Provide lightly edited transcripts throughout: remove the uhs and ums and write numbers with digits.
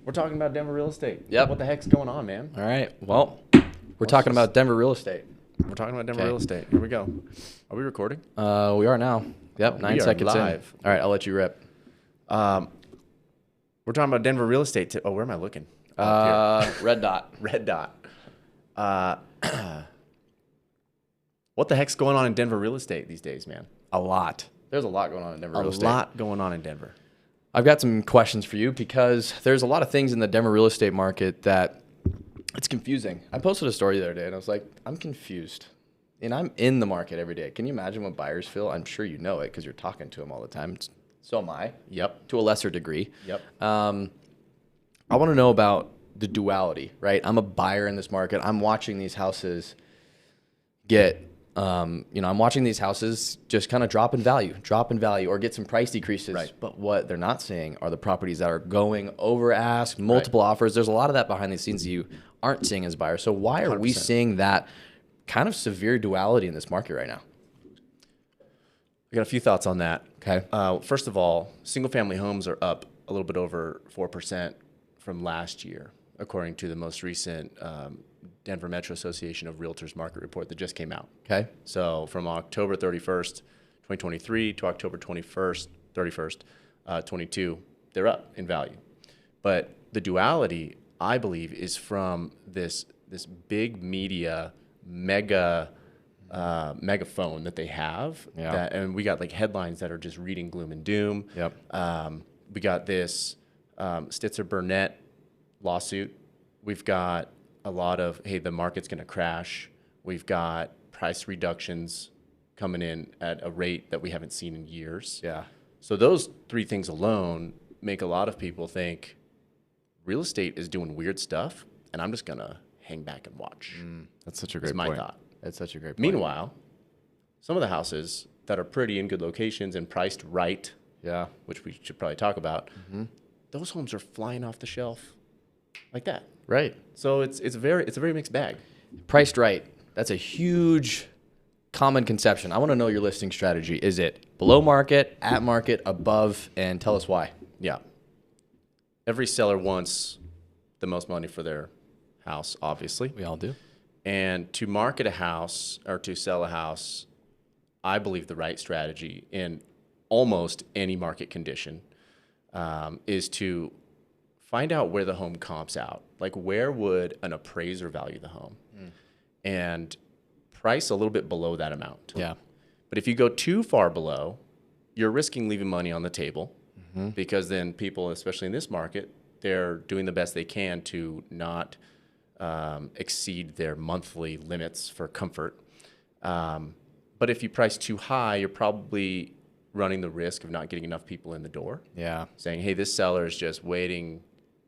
We're talking about Denver real estate. Yep. What the heck's going on, man? All right. Well, we're talking about Denver real estate. We're talking about Denver real estate. Here we go. Are we recording? We are now. Yep. 9 seconds live. in. All right. I'll let you rip. We're talking about Denver real estate. Where am I looking? Red dot. Red dot. What the heck's going on in Denver real estate these days, man? A lot. There's a lot going on in Denver real estate. A lot going on in Denver. I've got some questions for you because there's a lot of things in the Denver real estate market that it's confusing. I posted a story the other day and I was like, I'm confused. And I'm in the market every day. Can you imagine what buyers feel? I'm sure you know it because you're talking to them all the time. So am I. Yep. To a lesser degree. Yep. I want to know about the duality, right? I'm a buyer in this market. I'm watching these houses I'm watching these houses just kind of drop in value or get some price decreases. Right. But what they're not seeing are the properties that are going over ask, multiple offers. There's a lot of that behind the scenes that you aren't seeing as buyers. So why are 100%. we seeing that kind of severe duality in this market right now? I got a few thoughts on that. Okay. First of all, single-family homes are up a little bit over 4% from last year, according to the most recent Denver Metro Association of Realtors market report that just came out. Okay. So from October 31st, 2023 to October 31st, 22, they're up in value. But the duality, I believe, is from this big media megaphone that they have. Yeah. And we got like headlines that are just reading gloom and doom. Yep. We got this Stitzer-Burnett lawsuit. We've got a lot of, hey, the market's going to crash. We've got price reductions coming in at a rate that we haven't seen in years. Yeah. So those three things alone make a lot of people think real estate is doing weird stuff, and I'm just going to hang back and watch. That's such a great That's point. my thought. That's such a great point. Meanwhile, some of the houses that are pretty in good locations and priced right, Yeah. which we should probably talk about, those homes are flying off the shelf like that. Right. So it's a very mixed bag. Priced right. That's a huge common conception. I want to know your listing strategy. Is it below market, at market, above, and tell us why? Yeah. Every seller wants the most money for their house, obviously. We all do. And to market a house or to sell a house, I believe the right strategy in almost any market condition is to find out where the home comps out. Like, where would an appraiser value the home? And price a little bit below that amount. Yeah. But if you go too far below, you're risking leaving money on the table because then people, especially in this market, they're doing the best they can to not exceed their monthly limits for comfort. But if you price too high, you're probably running the risk of not getting enough people in the door. Yeah. Saying, hey, this seller is just waiting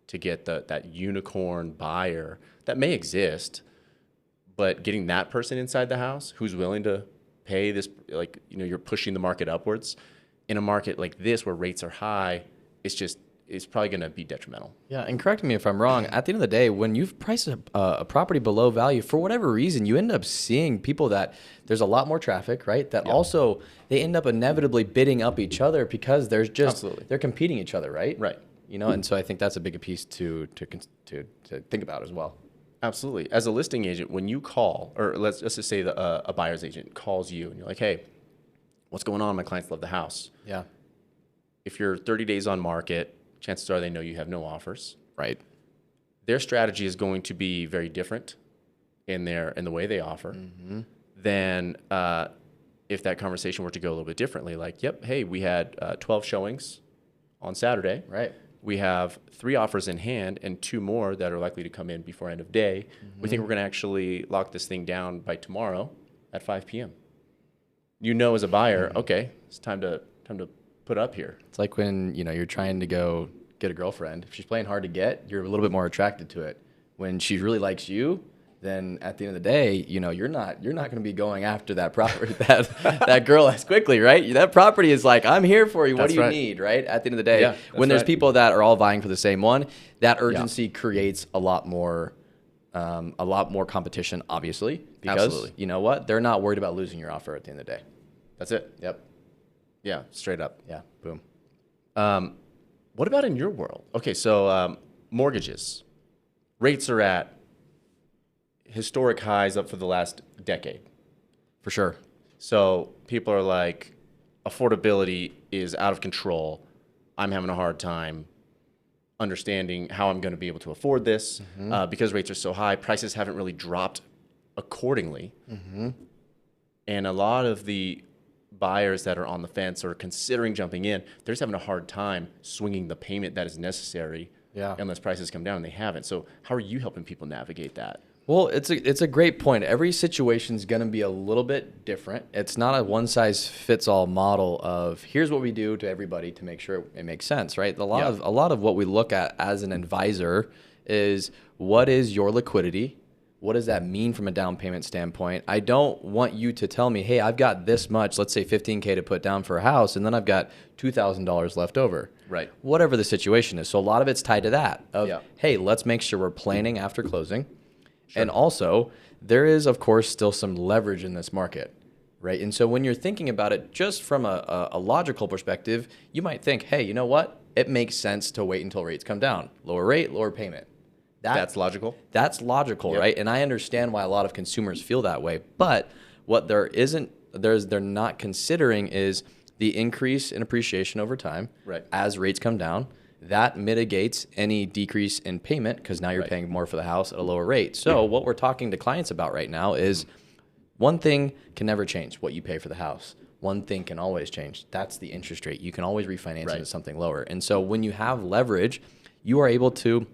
to get that unicorn buyer that may exist, but getting that person inside the house who's willing to pay this, like, you're pushing the market upwards. In a market like this where rates are high, it's probably going to be detrimental. Yeah, and correct me if I'm wrong. At the end of the day, when you've priced a property below value, for whatever reason, you end up seeing people that there's a lot more traffic, right? That also, they end up inevitably bidding up each other because there's just, they're competing each other, right? Right. And so I think that's a big piece to think about as well. Absolutely. As a listing agent, when you call, or let's just say a buyer's agent calls you and you're like, hey, what's going on? My clients love the house. Yeah. If you're 30 days on market, chances are they know you have no offers. Right. Their strategy is going to be very different in the way they offer than if that conversation were to go a little bit differently. Like, yep, hey, we had 12 showings on Saturday. Right. We have 3 offers in hand and 2 more that are likely to come in before end of day. We think we're going to actually lock this thing down by tomorrow at 5 p.m. As a buyer, okay, it's time to put up here. It's like when, you're trying to go get a girlfriend. If she's playing hard to get, you're a little bit more attracted to it. When she really likes you, then at the end of the day, you're not going to be going after that property, that girl as quickly, right? That property is like, I'm here for you. What do you need, right? At the end of the day, when there's people that are all vying for the same one, that urgency creates a lot more competition, obviously, because you know what? They're not worried about losing your offer at the end of the day. That's it. Yep. Yeah, straight up. Yeah. Boom. What about in your world? Okay, so mortgages. Rates are at historic highs up for the last decade. For sure. So people are like, affordability is out of control. I'm having a hard time understanding how I'm going to be able to afford this because rates are so high. Prices haven't really dropped accordingly. And a lot of the buyers that are on the fence or considering jumping in, they're just having a hard time swinging the payment that is necessary unless prices come down, and they haven't. So how are you helping people navigate that? Well, it's a great point. Every situation is going to be a little bit different. It's not a one-size-fits-all model of here's what we do to everybody to make sure it makes sense, right? A lot of what we look at as an advisor is what is your liquidity? What does that mean from a down payment standpoint? I don't want you to tell me, hey, I've got this much, let's say $15K to put down for a house, and then I've got $2,000 left over. Right. Whatever the situation is. So a lot of it's tied to that of, hey, let's make sure we're planning after closing. Sure. And also, there is, of course, still some leverage in this market, right? And so when you're thinking about it just from a logical perspective, you might think, hey, you know what? It makes sense to wait until rates come down. Lower rate, lower payment. That's logical? That's logical, right? And I understand why a lot of consumers feel that way. But what they're not considering is the increase in appreciation over time as rates come down. That mitigates any decrease in payment because now you're paying more for the house at a lower rate. So what we're talking to clients about right now is one thing can never change, what you pay for the house. One thing can always change. That's the interest rate. You can always refinance into something lower. And so when you have leverage, you are able to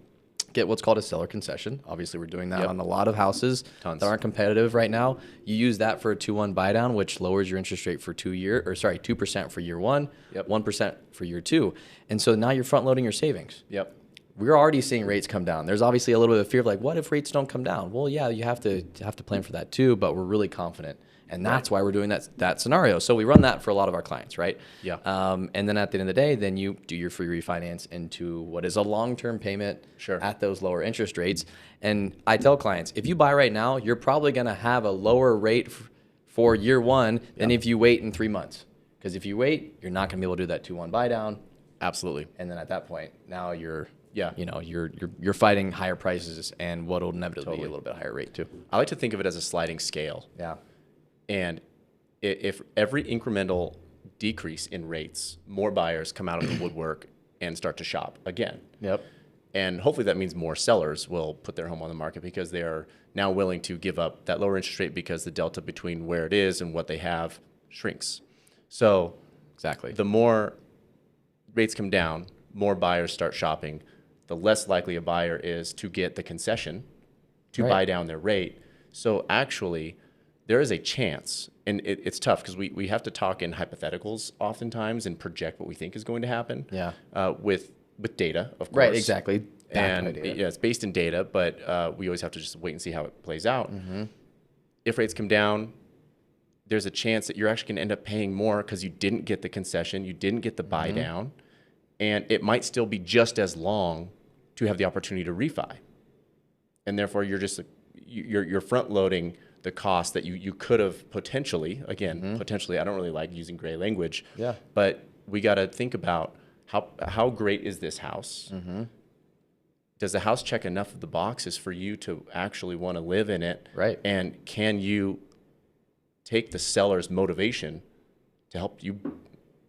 get what's called a seller concession. Obviously, we're doing that on a lot of houses that aren't competitive right now. You use that for a 2-1 buy down, which lowers your interest rate for 2% for year one, 1% for year two. And so now you're front loading your savings. We're already seeing rates come down. There's obviously a little bit of fear of like, what if rates don't come down? Well, yeah, you have to plan for that too, but we're really confident. And that's why we're doing that scenario. So we run that for a lot of our clients, right? And then at the end of the day, then you do your free refinance into what is a long-term payment at those lower interest rates. And I tell clients, if you buy right now, you're probably going to have a lower rate for year one than if you wait in 3 months. Because if you wait, you're not going to be able to do that 2-1 buy down. Absolutely. And then at that point, now you're fighting higher prices and what will inevitably be a little bit higher rate too. I like to think of it as a sliding scale. And if every incremental decrease in rates, more buyers come out of the woodwork and start to shop again. And hopefully that means more sellers will put their home on the market because they are now willing to give up that lower interest rate because the delta between where it is and what they have shrinks. So the more rates come down, more buyers start shopping, the less likely a buyer is to get the concession to buy down their rate. So actually, there is a chance, and it's tough because we have to talk in hypotheticals oftentimes and project what we think is going to happen with data, of course. Right, exactly. And it's based in data, but we always have to just wait and see how it plays out. If rates come down, there's a chance that you're actually going to end up paying more because you didn't get the concession, you didn't get the buy down, and it might still be just as long to have the opportunity to refi. And therefore, you're front loading the cost that you could have potentially, potentially, I don't really like using gray language, but we got to think about how great is this house? Does the house check enough of the boxes for you to actually want to live in it? And can you take the seller's motivation to help you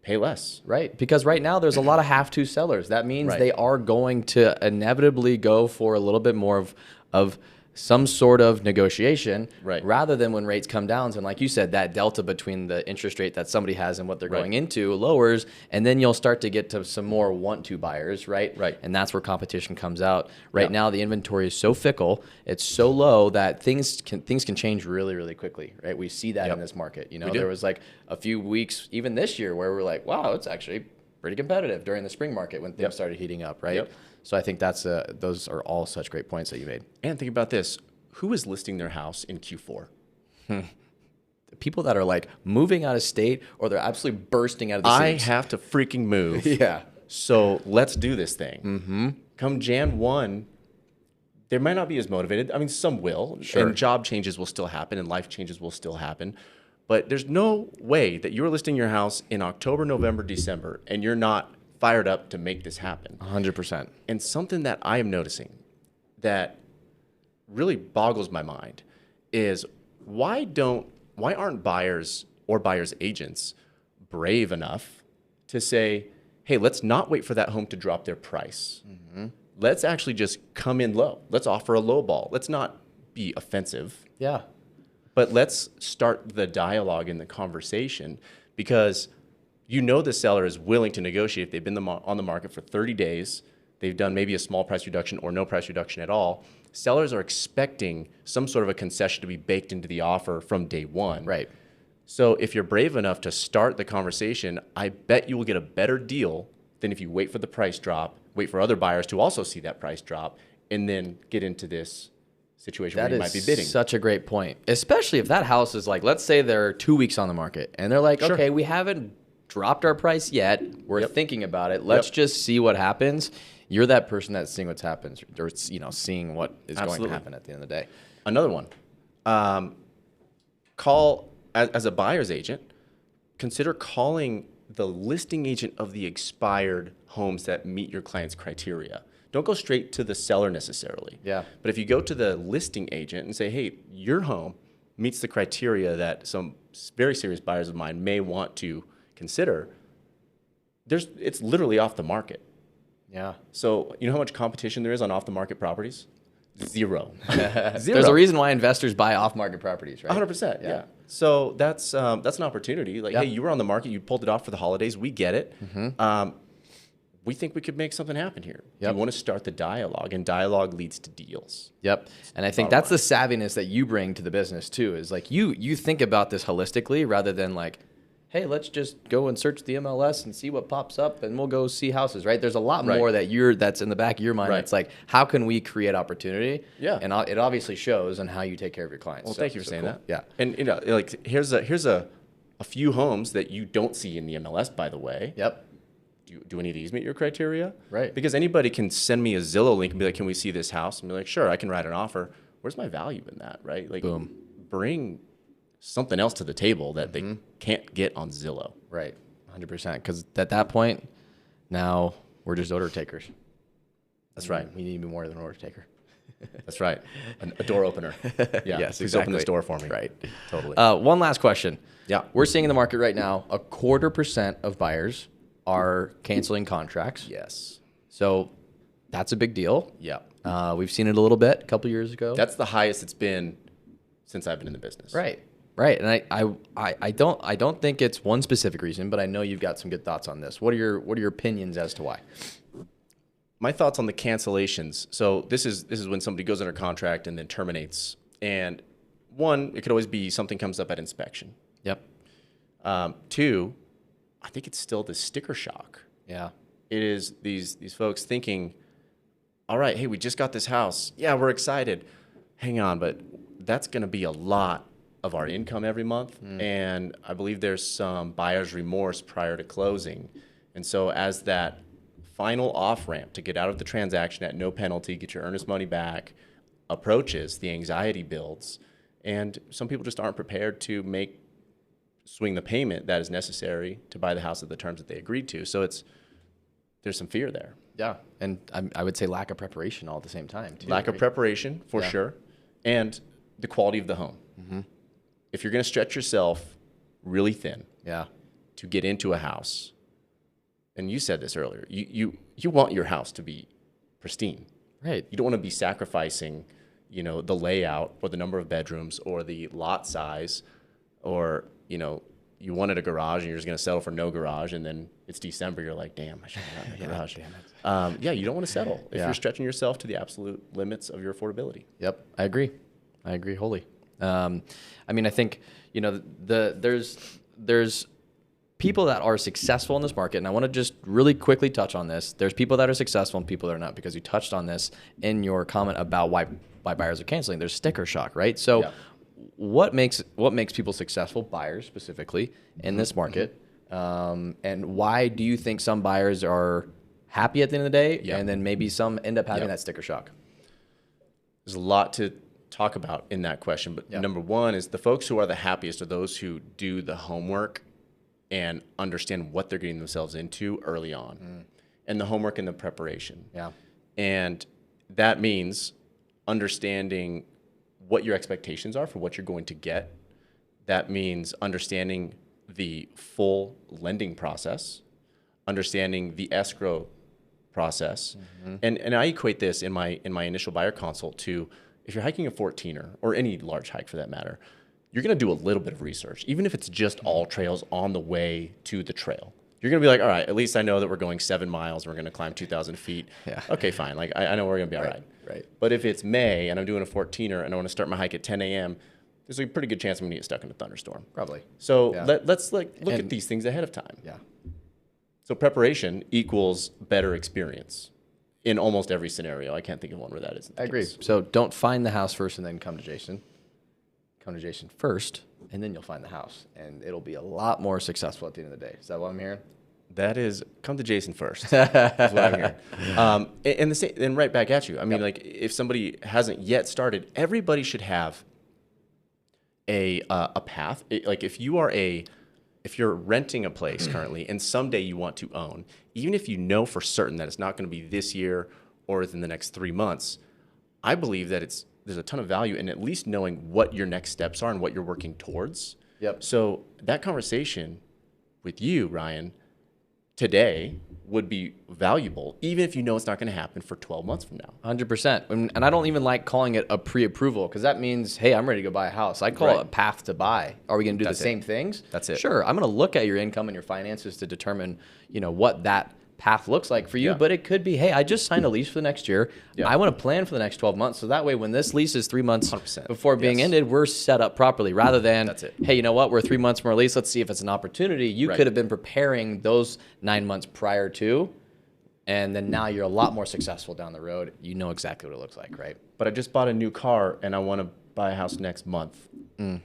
pay less? Because right now there's a lot of have-to sellers. That means they are going to inevitably go for a little bit more of some sort of negotiation rather than when rates come down. And like you said, that delta between the interest rate that somebody has and what they're going into lowers, and then you'll start to get to some more want-to buyers, and that's where competition comes out. Now, the inventory is so fickle, it's so low that things can change really, really quickly, We see that in this market. There was like a few weeks, even this year, where we're like, wow, it's actually pretty competitive during the spring market when things started heating up, So I think those are all such great points that you made. And think about this. Who is listing their house in Q4? The people that are like moving out of state or they're absolutely bursting out of the seats. I have to freaking move. So let's do this thing. Come Jan 1, they might not be as motivated. I mean, some will. And job changes will still happen and life changes will still happen. But there's no way that you're listing your house in October, November, December, and you're not fired up to make this happen. 100%. And something that I am noticing that really boggles my mind is why aren't buyers or buyers agents brave enough to say, hey, let's not wait for that home to drop their price. Let's actually just come in low. Let's offer a low ball. Let's not be offensive. Yeah. But let's start the dialogue and the conversation, because the seller is willing to negotiate. If they've been on the market for 30 days, they've done maybe a small price reduction or no price reduction at all. Sellers are expecting some sort of a concession to be baked into the offer from day one. Right. So if you're brave enough to start the conversation, I bet you will get a better deal than if you wait for the price drop, wait for other buyers to also see that price drop, and then get into this situation where you might be bidding. Such a great point, especially if that house is like, let's say they're 2 weeks on the market and they're like, Sure. okay, we haven't dropped our price yet. We're thinking about it. Let's just see what happens. You're that person that's seeing what's happens, or seeing what is going to happen at the end of the day. Another one, call as a buyer's agent. Consider calling the listing agent of the expired homes that meet your client's criteria. Don't go straight to the seller necessarily. Yeah. But if you go to the listing agent and say, hey, your home meets the criteria that some very serious buyers of mine may want to consider, it's literally off the market. Yeah. So you know how much competition there is on off-the-market properties? Zero. Zero. There's a reason why investors buy off-market properties, right? 100%. Yeah. So that's an opportunity. Like, hey, you were on the market, you pulled it off for the holidays. We get it. We think we could make something happen here. You want to start the dialogue, and dialogue leads to deals. Yep. And I think that's the savviness that you bring to the business too, is like you think about this holistically rather than like, hey, let's just go and search the MLS and see what pops up and we'll go see houses, right? There's a lot more that's in the back of your mind. It's like, how can we create opportunity? Yeah. And it obviously shows in how you take care of your clients. Well, thank you for saying that. Yeah. And like here's a few homes that you don't see in the MLS, by the way. Yep. Do any of these meet your criteria? Right. Because anybody can send me a Zillow link and be like, can we see this house? And be like, sure, I can write an offer. Where's my value in that, right? Like, boom. Bring something else to the table that they can't get on Zillow. Right. 100%. Because at that point, now we're just order takers. That's right. We need to be more than an order taker. That's right. A door opener. Yeah. Yes, Please open this door for me. Right. Totally. One last question. Yeah. We're seeing in the market right now, 0.25% of buyers are canceling contracts. Yes. So that's a big deal. Yeah. We've seen it a little bit a couple years ago. That's the highest it's been since I've been in the business. Right. Right. And I don't think it's one specific reason, but I know you've got some good thoughts on this. What are your opinions as to why? My thoughts on the cancellations. So this is when somebody goes under contract and then terminates. And one, it could always be something comes up at inspection. Yep. Two, I think it's still the sticker shock. Yeah. It is these folks thinking, all right, hey, we just got this house. Yeah, we're excited. Hang on, but that's going to be a lot of our income every month. And I believe there's some buyer's remorse prior to closing. And so as that final off-ramp to get out of the transaction at no penalty, get your earnest money back, approaches, the anxiety builds. And some people just aren't prepared to swing the payment that is necessary to buy the house at the terms that they agreed to. So there's some fear there. Yeah. And I would say lack of preparation all at the same time too. Lack of preparation, for sure. And the quality of the home. If you're going to stretch yourself really thin to get into a house, and you said this earlier, you want your house to be pristine. Right. You don't want to be sacrificing, the layout or the number of bedrooms or the lot size, or, you wanted a garage and you're just going to settle for no garage, and then it's December, you're like, damn, I should have gotten a garage. Damn it. You don't want to settle if you're stretching yourself to the absolute limits of your affordability. Yep. I agree wholly. I think, there's people that are successful in this market, and I want to just really quickly touch on this. There's people that are successful and people that are not, because you touched on this in your comment about why buyers are canceling. There's sticker shock, right? So what makes people successful, buyers specifically, in this market? And why do you think some buyers are happy at the end of the day, and then maybe some end up having that sticker shock? There's a lot to talk about in that question, but number one is the folks who are the happiest are those who do the homework and understand what they're getting themselves into early on. and the homework and the preparation. Yeah. And that means understanding what your expectations are for what you're going to get. That means understanding the full lending process, understanding the escrow process. And I equate this in my initial buyer consult to, if you're hiking a 14er or any large hike for that matter, you're going to do a little bit of research, even if it's just all trails on the way to the trail. You're going to be like, all right, at least I know that we're going 7 miles and we're going to climb 2,000 feet. Yeah. Okay, fine. Like I know we're going to be all right. Right. But if it's May and I'm doing a 14er and I want to start my hike at 10 a.m., there's a pretty good chance I'm going to get stuck in a thunderstorm. Probably. So Yeah. let's look at these things ahead of time. Yeah. So preparation equals better experience in almost every scenario. I can't think of one where that isn't the I agree. case. So don't find the house first and then come to Jason. Come to Jason first, and then you'll find the house, and it'll be a lot more successful at the end of the day. Is that what I'm hearing? That is, come to Jason first. That's what I'm hearing. And right back at you. I mean, like, if somebody hasn't yet started, everybody should have a path. Like, if you're renting a place currently, and someday you want to own, even if you know for certain that it's not going to be this year or within the next 3 months, I believe that there's a ton of value in at least knowing what your next steps are and what you're working towards. Yep. So that conversation with you, Ryan, today would be valuable, even if you know it's not going to happen for 12 months from now. 100%. And I don't even like calling it a pre-approval, because that means, hey, I'm ready to go buy a house. I call it a path to buy. Are we going to do the same things? That's it. Sure. I'm going to look at your income and your finances to determine, what that path looks like for you. Yeah. But it could be, hey, I just signed a lease for the next year. Yeah. I want to plan for the next 12 months. So that way, when this lease is 3 months 100%. before being Yes. ended, we're set up properly, rather than, That's it. hey, you know what? We're 3 months from our lease. Let's see if it's an opportunity. You Right. could have been preparing those 9 months prior to, and then now you're a lot more successful down the road. You know exactly what it looks like, right? But I just bought a new car and I want to buy a house next month.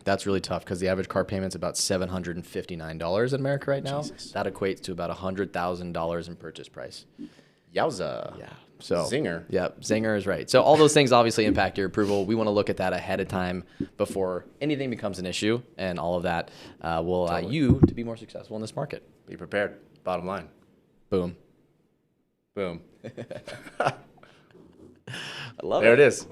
That's really tough, because the average car payment's about $759 in America right now. Jesus. That equates to about $100,000 in purchase price. Yowza. Yeah. So Zinger. Yeah, zinger is right. So all those things obviously impact your approval. We want to look at that ahead of time before anything becomes an issue, and all of that will allow you to be more successful in this market. Be prepared. Bottom line. Boom. Boom. I love There it is.